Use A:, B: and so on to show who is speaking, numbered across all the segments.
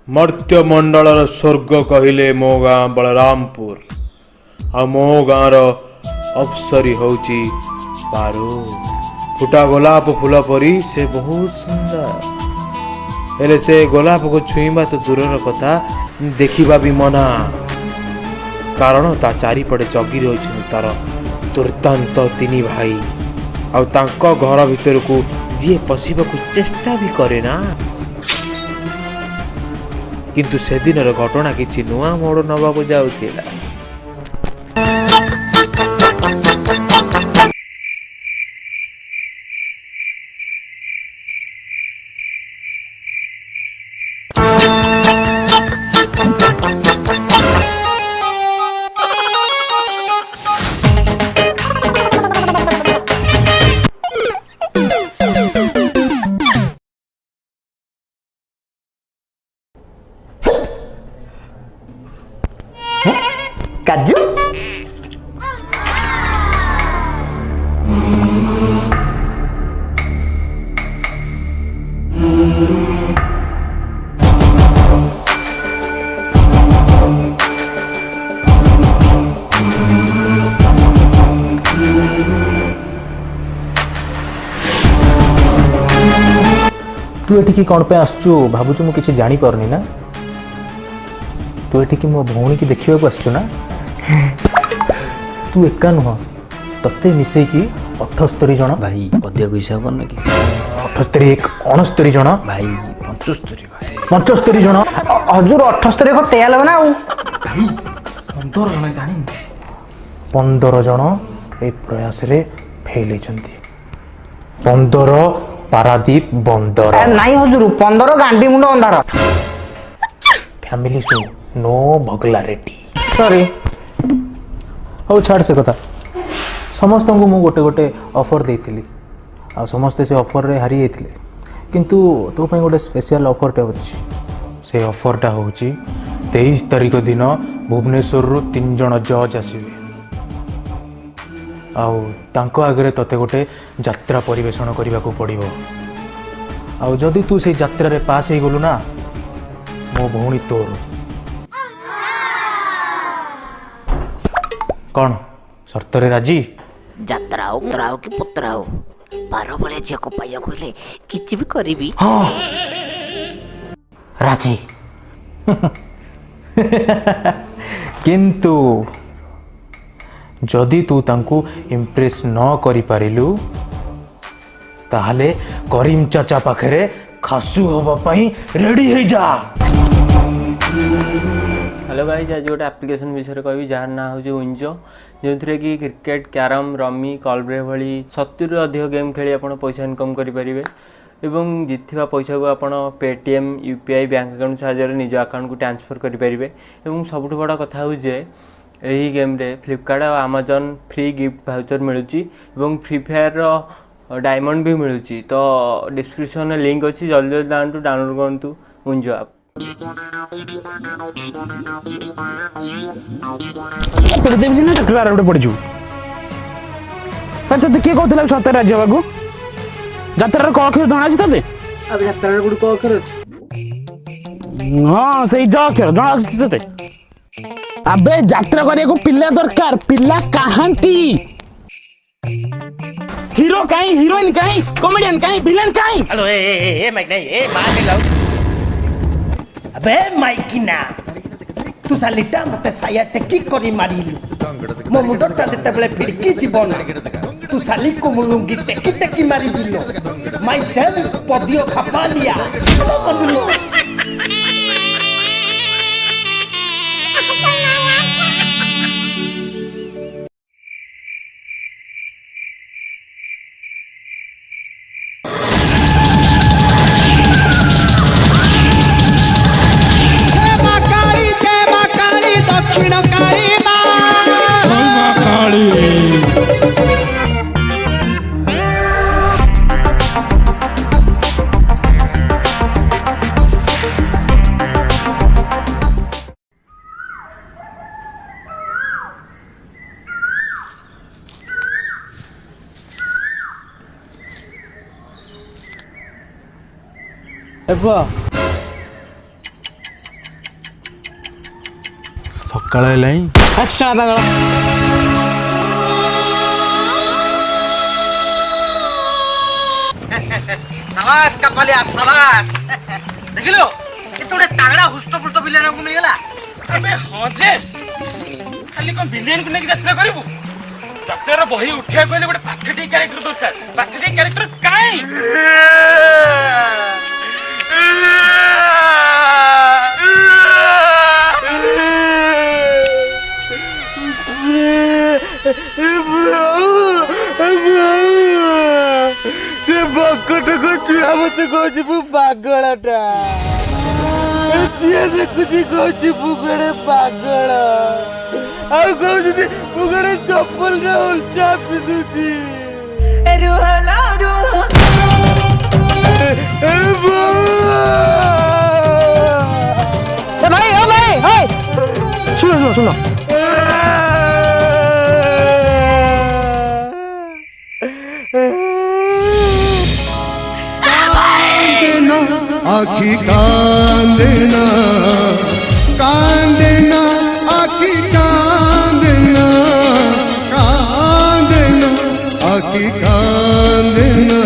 A: मर्त्यमंडल स्वर्ग कहले मो गाँ बलरामपुर आ मो गाँर अप्सरी हूँ पारो। फुटा गोलाप फूल परी से बहुत सुंदर हेले से गोलाप को छुईबा तो दूरर कथा देखिबा भी मना कारण ता चारिपटे जगी रही तार दुर्दांत तीन भाई आ तांको घर भितर को जी पशिबा को चेष्टा भी करे ना किंतु से दिन घटना किसी नुआ मोड़ नवा को जाउथिला।
B: काजू
C: तू एठिकी कौन पे आसचु भाबुचु मु किछि जानि परनी ना तू एठिकी मो भौणी की देखिबा को आसचु ना तू एका नुह तते मिसई की 78 जण
B: भाई अधिक हिसाब करना कि
C: 78 एक 69 जण
B: भाई 75 भाई
C: 75 जण
D: हजूर 78 को तेल बना
C: 15 जण ए प्रयास रे फेल होइछंती 15 पारादीप बंदर
D: नहीं हजूर 15 गांडी मुंड अंधार
C: फैमिली सो नो भगला रेड्डी
D: सॉरी
C: हौ छाड़ से कथा समस्त को मु गोटे गोटे ऑफर देइथिली आ समस्त से ऑफर रे हारी जाइथिले किंतु तो पई गोटे स्पेशल ऑफर टे अछि से ऑफर टा होची 23 तारिख दिन भुवनेश्वर रु 3 जण जज आसीबे आउ तांको आगरे तते गोटे यात्रा परिवेषण करबा को पड़िबो आउ जदि तू से यात्रा रे पास हे गलु ना मो भौणी तोर कौन शर्त रे राजी
E: ଯାତ୍ରା ହଉ ପୁତ୍ରା ହଉ କି ପୁତ୍ରା ହଉ ବାର ଭଳିଆ ଝିଅକୁ ପାଇବାକୁ ହେଲେ କିଛି ବି କରିବି।
C: हाँ राजी किंतु जदि तू तांकू इम्प्रेस न करि पारिलु ताहले करीम चाचा पाखरे खासु होबा पई रेडी हे जा।
F: हेलो गाइज आज गोटे आप्लिकेसन विषय कहबी जार ना हूँ उंजो जो कि क्रिकेट क्यारम रमी कलब्रे भली 70 अधिक गेम खेली आप पैसा इनकम करेंगे एवं जितना पैसा को आप पेटीएम यूपीआई बैंक अकाउंट साहाय्य निज अकाउंट को ट्रांसफर करेंगे और सबुठ बड़ा कथा हूँ यही गेम रे फ्लिपकार्ट और अमेजन फ्री गिफ्ट भाउचर मिलूँ फ्री फायर डायमंड भी मिलूँ तो डिस्क्रिप्शन लिंक अच्छी जल्दी जल्दी जातु डाउनलोड करूँ उंजो आप
D: देवी ना चक्रार गोटे पड़ू ते किए कहला सत्य राज्य बाबू यात्रा क अक्षर जଣା ଅଛି ତତେ
F: अब यात्रा गुड को अक्षर अछि
D: हाँ से ज अक्षर जଣା ଅଛି ତତେ अबे यात्रा କରିବାକୁ पिला दरकार पिला काहंती हीरो काई हीरोइन काई कॉमेडियन काई विलेन काई
G: हेलो ए माइक नहीं ए मार नहीं लाओ अबे माइकिना तू सालिटा मते साया टेकी करी मारिलु मो मुंडटा देते बेले फिरकी जीवन तू साली को मुलुंगी टेकी टेकी मारी दिलो माई सेल्फ पदियो खपा लिया
A: ସକାଳ ହେଲାଣି।
D: ଆଚ୍ଛା ପାଗଳ
G: ସାବାସ୍ କାପାଲିଆ ସାବାସ୍ ଦେଖିଲୁ କେତେ ଗୋଟେ ତାଗଡ଼ା ହୁଷ୍ଟପୁଷ୍ଟ ପିଲାମାନଙ୍କୁ ମିଳିଗଲା।
D: ଆବେ ହଁ ଯେ ଖାଲି କଣ ଭିଲିଆନକୁ ନେଇକି ଯାତ୍ରା କରିବୁ? ଯାତ୍ରାର ବହି ଉଠିବାକୁ ହେଲେ ଗୋଟେ ପାଠେଟି କ୍ୟାରେକ୍ଟର ଦରକାର। ପାଠେଟି କ୍ୟାରେକ୍ଟର କାଇଁ?
A: ବକଟକ ଛୁଆ ମତେ କହୁଛି ମୁଁ ପାଗଳଟା, ସିଏ ଦେଖୁଛି କହୁଛି ମୁଁ ଗୋଟେ ପାଗଳ, ଆଉ କହୁଛନ୍ତି ମୁଁ ଗୋଟେ ଚପଲରେ ଉଲ୍ଟା ପିନ୍ଧୁଛି।
D: ଶୁଣ
H: आखी कांदना कांदना आखी कांदना कांदना आखी कांदना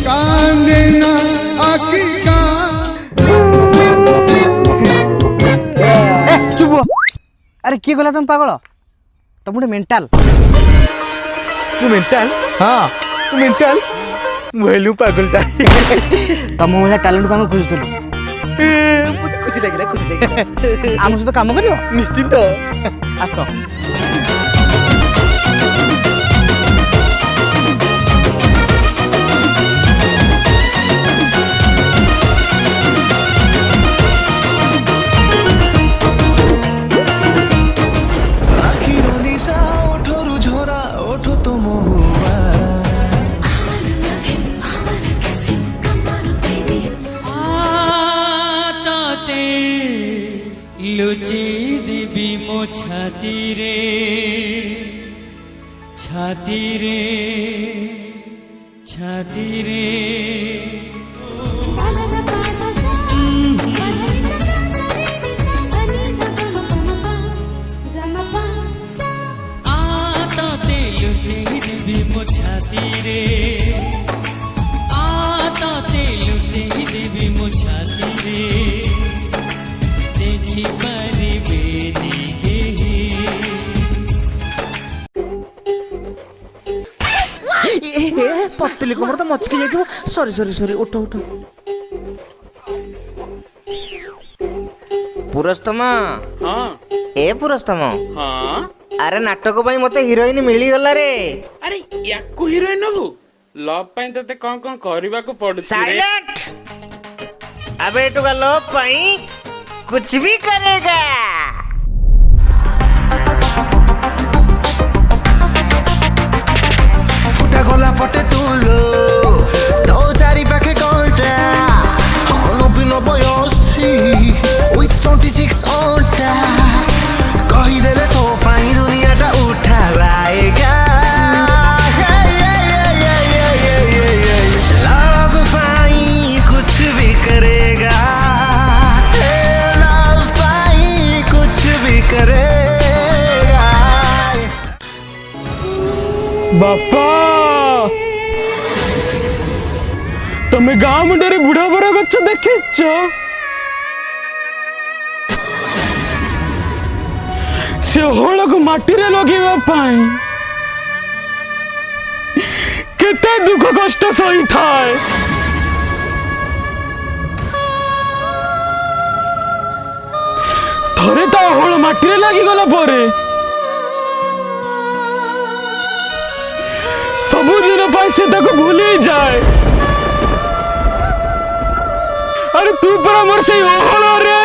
H: कांदना आखी
G: ଚୁପ ହୁଅ। ଆରେ କିଏ ଗଲା ତମ ପାଗଳ? ତମ ଗୋଟେ ମେଣ୍ଟାଲ।
A: ତୁ ମେଣ୍ଟାଲ? ହଁ ତୁ ମେଣ୍ଟାଲ, ମୁଁ ହେଲୁ ପାଗଲଟା।
G: ତମ ଭଳିଆ ଟ୍ୟାଲେଣ୍ଟକୁ ଆମେ ଖୋଜୁଥିଲୁ।
A: ମତେ ଖୁସି ଲାଗିଲା, ଖୁସି ଲାଗିଲା।
G: ଆମ ସହିତ କାମ କରିବ?
A: ନିଶ୍ଚିନ୍ତ
G: ଆସ।
H: आखिर निशा ओठरू झोरा ओठ तो महुआ
I: লুচি দিবি মো ছাতি রে ছাতি রে ছাতি রে আতাতে লুচি দিবি মো ছাতি রে আতাতে লুচি দিবি মো ছাতি রে দেখি পারিবে দিকে
G: ପତଲି କମର ତ ମଚକି ଯାଇଥିବ। ସରି ସରି ସରି, ଉଠ ଉଠ। ପୁରସ୍ତମ,
D: ହଁ
G: ଏ ପୁରସ୍ତମ,
D: ହଁ
G: ଆରେ ନାଟକ ପାଇଁ ମତେ ହିରୋଇନ ମିଳିଗଲା ରେ।
D: ଆରେ ୟାକୁ ହିରୋଇନ ନବୁ? ଲଭ୍ ପାଇଁ ତତେ କଣ କଣ କରିବାକୁ ପଡୁଛି ରେ?
G: साइलेंट। अबे टुका लोग पाई कुछ भी करेगा।
H: फुटा गला पटे तुलो तो चारि पाखे घंटा नबीन बयसी with 26 अंटा कही देले तो पाई दुनिया टा उठा लाएगा लव पाई कुछ भी करेगा लव पाई कुछ भी करेगा।
D: ବାପା ତମେ ଗାଁ ମୁଣ୍ଡରେ ବୁଢା ବର ଗଛ ଦେଖିଛ? ସେ ହଳକୁ ମାଟିରେ ଲଗେଇବା ପାଇଁ କେତେ ଦୁଃଖ କଷ୍ଟ ସହିଥାଏ। ଥରେ ତା ହଳ ମାଟିରେ ଲାଗିଗଲା ପରେ ସବୁଦିନ ପାଇଁ ସେ ତାକୁ ଭୁଲି ଯାଏ। ଆରେ ତୁ ପରା ମୋର ସେଇ ଓହଳରେ।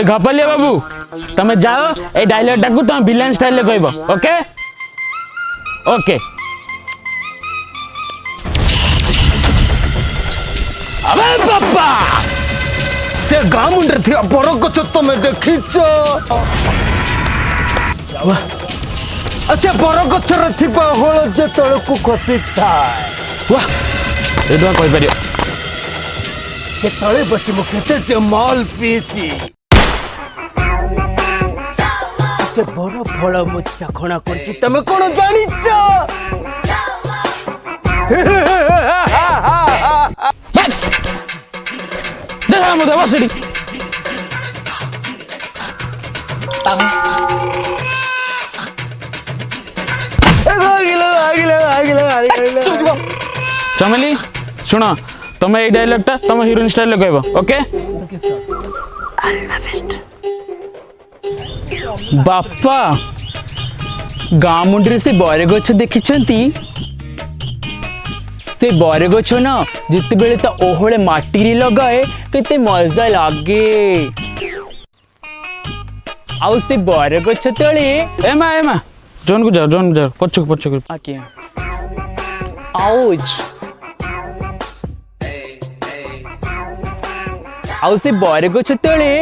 D: ଘାପଲିଆ ବାବୁ ତମେ ଯାଅ, ଏଇ ଡାଇଲଗଟାକୁ ତମେ ଭିଲେନ୍ ଷ୍ଟାଇଲରେ କହିବ। Okay okay. ଆବେ ବାପା
H: से गाँ मुंडे थिया बर गछ तमे देखिच अच्छा बर गछर थिबा हळ जे तळकु खसी थाए वाह
D: ଏଇଟା କହିପାରିବ
G: ସେ ତଳେ ବସି ମୁଁ କେତେ ଯେ ମଲ୍ ପିଇଛି ସେ ବଡ଼ ଫଳ ମୁଁ ଚାଖଣା କରିଛି ତମେ କଣ ଜାଣିଛ
D: দেখা মতো বসেটি चमेली शुण तुम ये डायलॉगटा तुम हिरोइन स्टाइल कहब ओके बापा गाँ मुंडे से बर गछ देखी से बर गछ न जिते बेले ता ओहले माटी रे लगाए केते मजा लागे आउ से बर गछ तळे एमा जोन को जाओ पछक आके आउच आउ से बर गछ तळे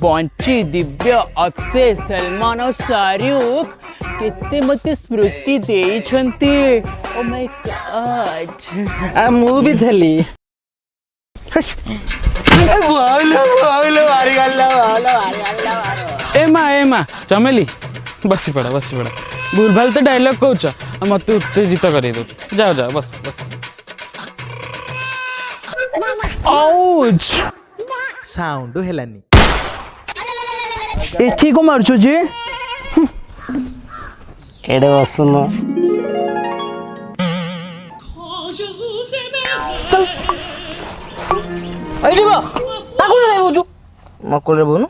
D: बंची दिव्य अक्षय सलमान और शाहरुख केते मते स्मृति देइछंती ओ माय गॉड
G: आ मु भी थली
D: एमा चमेली बसी पड़ा भूल भाल तो डायलॉग कहूच मत उत्तेजित कर जाओ बस आउच
C: साउंड हेलानी
D: एठी को मारछो जे
G: एडे बसुन एठी बा ताकू ले बुझू मको ले बोनु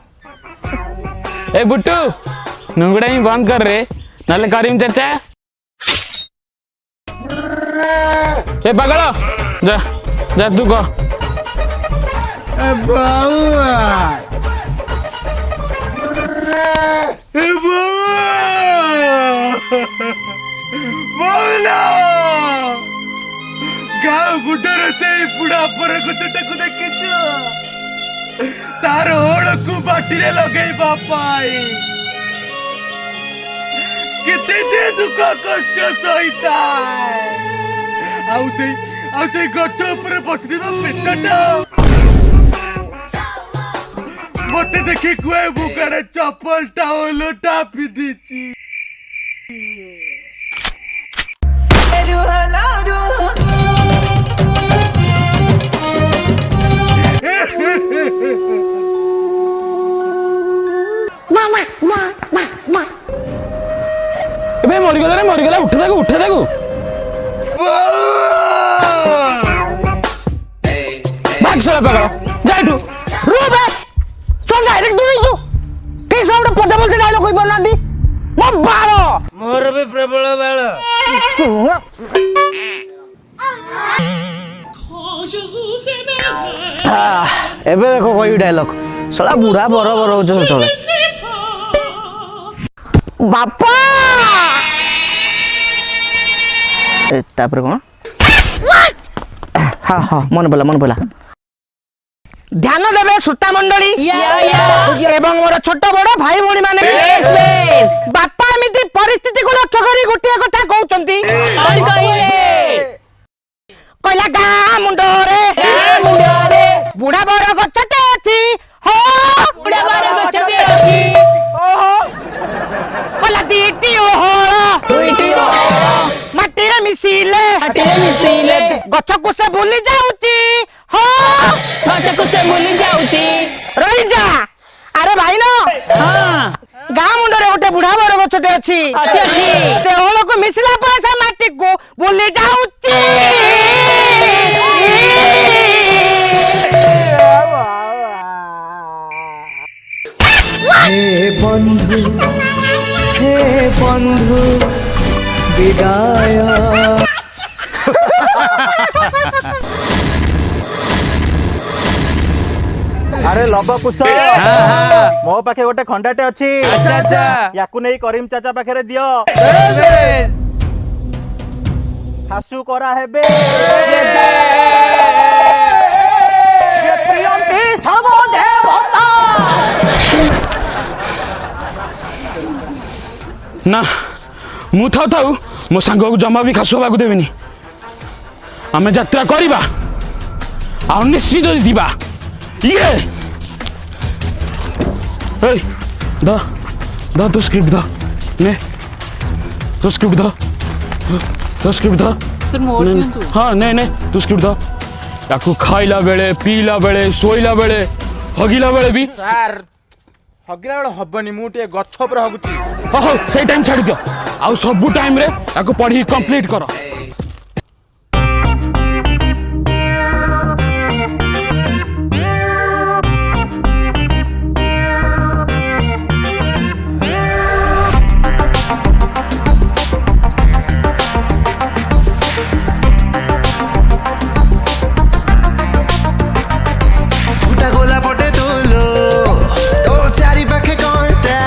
D: ए बुट्टू नुंगड़ा ही बंद कर रे नाले करीम चाचा ए पगड़ो जा तू कह
A: गाँव गुडर से बुढ़ा पर गुटटाକୁ ଦେଖିଛୁ तार होड़कू बाटीरे लगेई बापाई केते जे दुख कष्ट सहिता आउ से गछ ऊपर बसदिबा पेचटा मते देखि कुए बुकारे चप्पल टावल टापी दीची
D: ए मरिगला उठे ताको भाग साला पकड़ो जा इठू
G: रुबे चल डायरेक्ट दूर जो के सब पद बोलते डायलॉग कोई बना दी मो बालो मोर भी प्रबल बालो एबे देखो कोई डायलॉग साला बुढ़ा बर हो चले बापा तापर कौन हाँ मन बोला ध्यान देवे श्रोता मंडली एवं मोर छोट बड़ भाई भौणी माने बापा एमिति परिस्थिति को लक्ष्य करी गोटे कथा कहउचंती कहला गाँ मुंडरे बुढ़ा बड़ गछटे अछि हो बुढ़ा बड़ गछटे अछि कहला दीटी ओहळ माटी रे मिसिले गछ को से भूली जाउची हो गछ को से भूली जाउची रही जा अरे भाई न हां गाँ मुंडरे गोटे बुढ़ा बड़ गछटे अछि से ओहळ को मिसिला पर से माटी को भूली जाउची हे बंधु विदाय
C: अरे लव कुश मो पाखे गोटे खंडाटे अच्छी याकू नहीं करीम चाचा पाखे दियो हासु करा हेबे
D: ना मु थाऊ मो सांग को जमा भी खासु होगा देविनी आमे यात्रा करिबा। ଆଉ ନିଶ୍ଚିତ ଯିବା ଇଏ ଏଇ ଦ ତୁ ସ୍କ୍ରିପ୍ଟ ଦ ନେ ତୁ ସ୍କ୍ରିପ୍ଟ ଦ ତୁ ସ୍କ୍ରିପ୍ଟ ଦ ହଁ ନେ ତୁ ସ୍କ୍ରିପ୍ଟ ଦ ତାକୁ ଖାଇଲା ବେଳେ ପିଇଲା ବେଳେ ଶୋଇଲା ବେଳେ ହଗିଲା ବେଳେ ବି
A: ସାର୍ ହଗିଲା ବେଳେ ହବନି ମୁଁ ଟିକେ ଗଛ ଉପରେ ହଗୁଛି
D: ହଉ ସେଇ ଟାଇମ୍ ଛାଡ଼ି ଦିଅ ଆଉ ସବୁ ଟାଇମ୍ରେ ତାକୁ ପଢ଼ିକି କମ୍ପ୍ଲିଟ୍ କର
H: ଫୁଟା ଗୋଲା ପଟେ ତୁଲୋ ତୋ ଚାରି ପାଖେ କଣ୍ଟା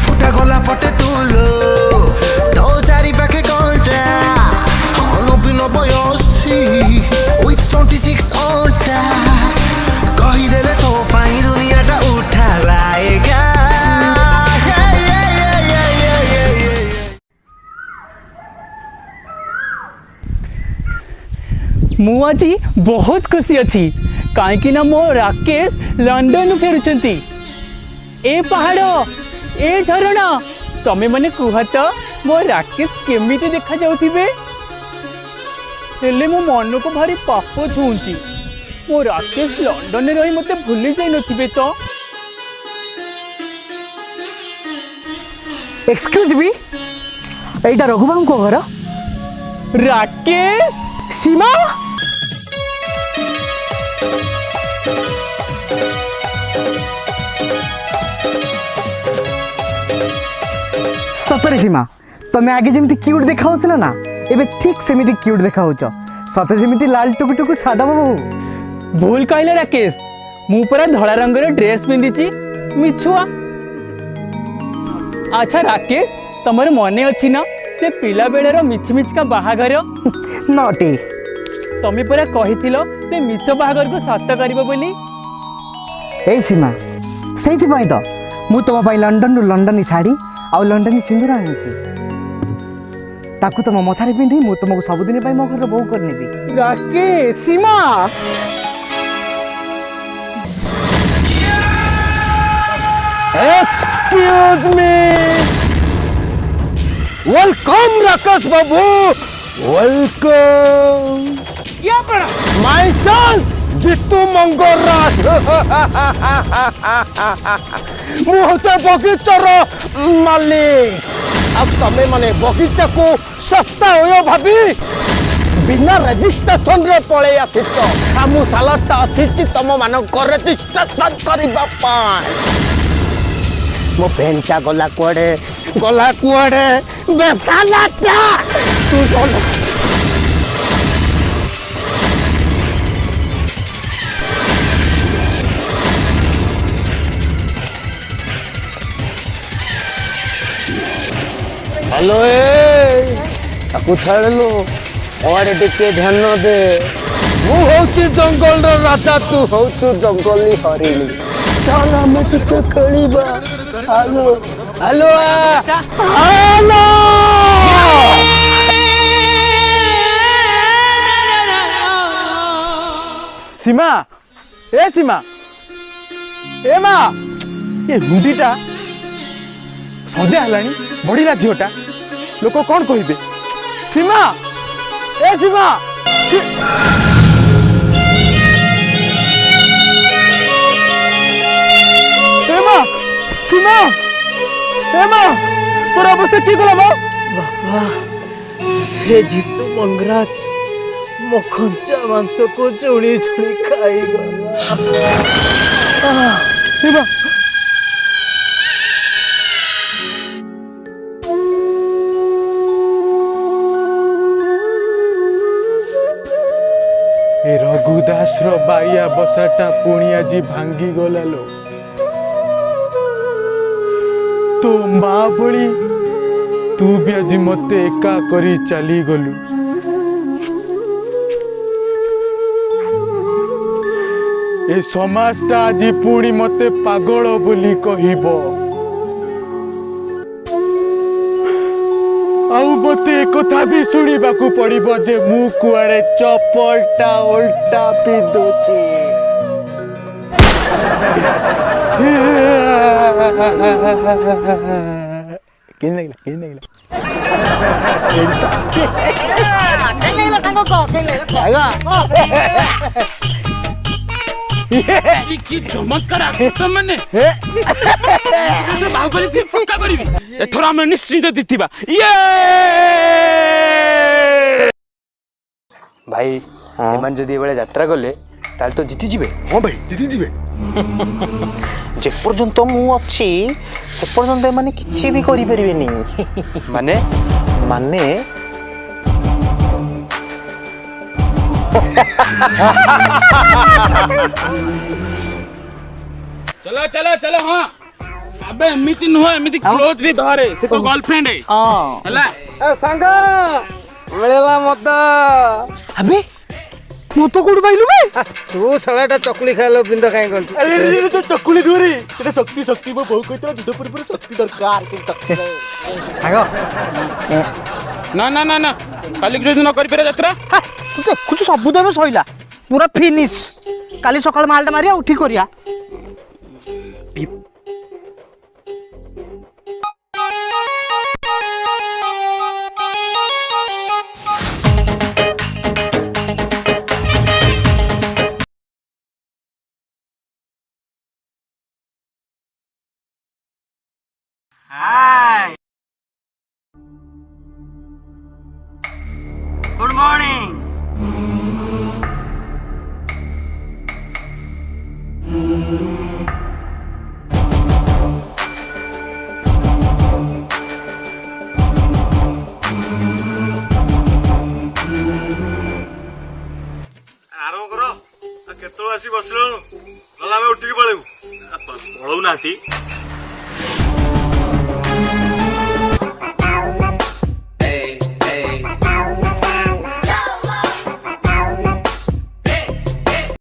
H: ଫୁଟା ଗୋଲା ପଟେ ତୁଲୋ ତୋ ଚାରି ପାଖେ କଣ୍ଟା ଅନବିନ ବୟସୀ with 26 ଅଣ୍ଟା କହିଦେଲେ ତୋ ପାଇଁ ଦୁନିଆଟା ଉଠା ଲାଏଗା
D: ମୁଁ ଆଜି ବହୁତ ଖୁସି ଅଛି କାହିଁକି ନା ମୋ ରାକେଶ ଲଣ୍ଡନରୁ ଫେରୁଛନ୍ତି ଏ ପାହାଡ଼ ଏ ଝରଣା ତମେ ମାନେ କୁହ ତ ମୋ ରାକେଶ କେମିତି ଦେଖାଯାଉଥିବେ ହେଲେ ମୋ ମନକୁ ଭାରି ପାପ ଛୁଉଁଛି ମୋ ରାକେଶ ଲଣ୍ଡନରେ ରହି ମୋତେ ଭୁଲି ଯାଇନଥିବେ ତ
G: एक्सक्यूज मी एटा रघुबाबू को घर
D: ରାକେଶ
G: सीमा सतरे सीमा तमें आगे जमी क्यूट देखा ना एबे ठीक सेमिति क्यूट देखा सते जमी लाल टुकु टुकु सादा बाबू
D: भूल कहले राकेश मु पूरा धड़ा रंगर ड्रेस पिंधिची मिछुआ अच्छा राकेश तमर मने अच्छी ना से पिला बेलर मिछमिछका बाहाघर
G: नटे
D: तमे पूरा कहिथिलो से मिछ बाहाघर को सत करिवो बोली
G: ए सीमा सेइथिपाई तो मु तुम पाई लंडन रु लंडनी साड़ी आउ लंडनी सिंदूर आनिछि ताकू तुम मथारे पिंधि मु तुमको सबुदिन पाई मो घर बहु करनेबी राकेश सीमा
A: एक्सक्यूज मी वेलकम राकेश बाबू वेलकम क्या पड़ा माय सन जितू मंगोराज मु होते बगीचार मालिक अब तमे माने बगीचा को सस्ता हो भाभी बिना रजिस्ट्रेशन रे पळे आसिछ हमु सालटा आसिछ तम मानक रजिस्ट्रेशन करबा पाए मो पेंटा गला कुआडे बेसालाटा तू चल हेलो ताकू छाड़लु और टिके ध्यान दे मु होची जंगल रो राजा तू होचु जंगली हरिणी चल हम टिके खेलिबा हेलो हेलो हेलो सीमा ए माँ ये हुंडीटा सन्ध्या हलानी बढ़िला झीटा लोक कौन कहे सीमा ए सीमा सीमा तोर अवस्था की गला बाबा से जीतू मंगराज मो खंचा मांस को चुणी चुणी खाई गला रघुदास रो बाइया बसाटा पुणी आज भांगी गला लो तो माँ भली तू भी आज मते एका करी चली गलु ए समाजटा आज पुणी मते पागल बोली कहिबो आउ मते कथा भी शुणिबाकू पड़िबो जे मु कुआड़े चपलटा उल्टा पिंदुची किन लागला
I: कि चमत्कार आकृत माने बाहुबली से पक्का करिवि एथरा हम निश्चित दिथिबा ये
B: ଭାଇ ଏମାନେ ଯଦି ଏଭଳିଆ ଯାତ୍ରା କଲେ ତାହେଲେ ତ ଜିତି ଯିବେ।
A: हां भाई जीती जीवे
B: ଯେପର୍ଯ୍ୟନ୍ତ ମୁଁ ଅଛି ସେପର୍ଯ୍ୟନ୍ତ ଏମାନେ କିଛି ବି କରିପାରିବେନି। ମାନେ ମାନେ
I: चलो चलो चलो हां अबे एमिति नुह एमिति क्लोज रे धरे से तो गर्लफ्रेंड है हला
G: ସାଙ୍ଗ ମିଳିଲା ମତ ଆବେ ମୁଁ ତ କୋଉଠୁ ପାଇଲୁ ବେ ତୁ ଶଳାଟା ଚକୁଳି ଖାଇଲ ପିନ୍ଦ କାଇଁ କରୁଛୁ
A: अरे तो चकुली नुरे एटा शक्ति शक्ति मो बहु कहतला दुधपुर पर शक्ति दरकार
G: ସାଙ୍ଗ
I: ना ना ना ना काली ग्रेजुएशन न करि पेरे यात्रा
G: ତୁ ଦେଖୁଛୁ ସବୁ ଦେବେ ସଇଲା ପୁରା ଫିନିଶ କାଲି ସକାଳେ ମାଲଟା ମାରିଆ ଉଠି କରିବା गुड मॉर्निंग
A: आराम करो केतळ आसी बसलो नला ଆମେ ଉଠିକି ପଳେବୁ ପଳଉ ନାହାନ୍ତି